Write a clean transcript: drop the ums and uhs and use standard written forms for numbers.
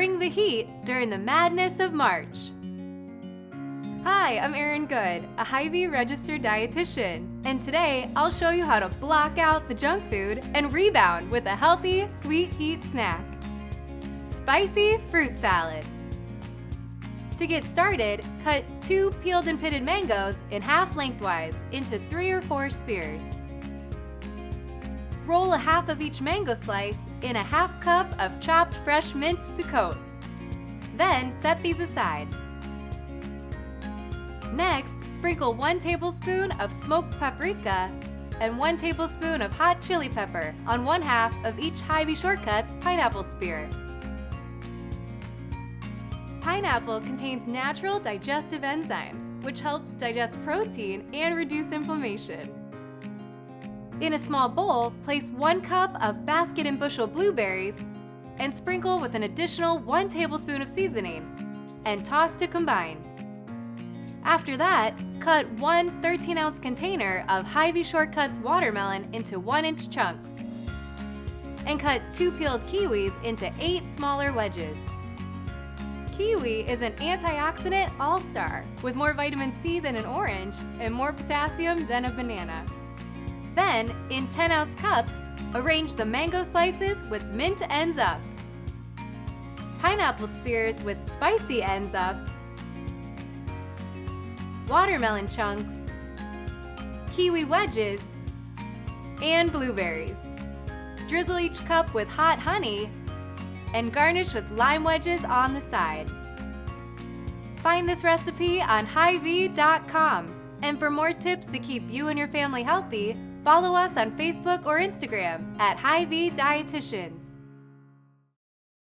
bring the heat during the madness of March. Hi, I'm Erin Good, a Hy-Vee registered dietitian, and today I'll show you how to block out the junk food and rebound with a healthy, sweet heat snack. Spicy fruit salad. To get started, cut 2 peeled and pitted mangoes in half lengthwise into 3 or 4 spears. Roll a half of each mango slice in a half cup of chopped fresh mint to coat. Then set these aside. Next, sprinkle 1 tablespoon of smoked paprika and 1 tablespoon of hot chili pepper on 1/2 of each Hy-Vee Shortcuts pineapple spear. Pineapple contains natural digestive enzymes, which helps digest protein and reduce inflammation. In a small bowl, place 1 cup of basket and bushel blueberries and sprinkle with an additional 1 tablespoon of seasoning and toss to combine. After that, cut 1 13-ounce container of Hy-Vee Shortcuts watermelon into 1-inch chunks and cut 2 peeled kiwis into 8 smaller wedges. Kiwi is an antioxidant all-star with more vitamin C than an orange and more potassium than a banana. Then, in 10-ounce cups, arrange the mango slices with mint ends up, pineapple spears with spicy ends up, watermelon chunks, kiwi wedges, and blueberries. Drizzle each cup with hot honey and garnish with lime wedges on the side. Find this recipe on Hy-Vee.com. And for more tips to keep you and your family healthy, follow us on Facebook or Instagram at Hy-Vee Dietitians.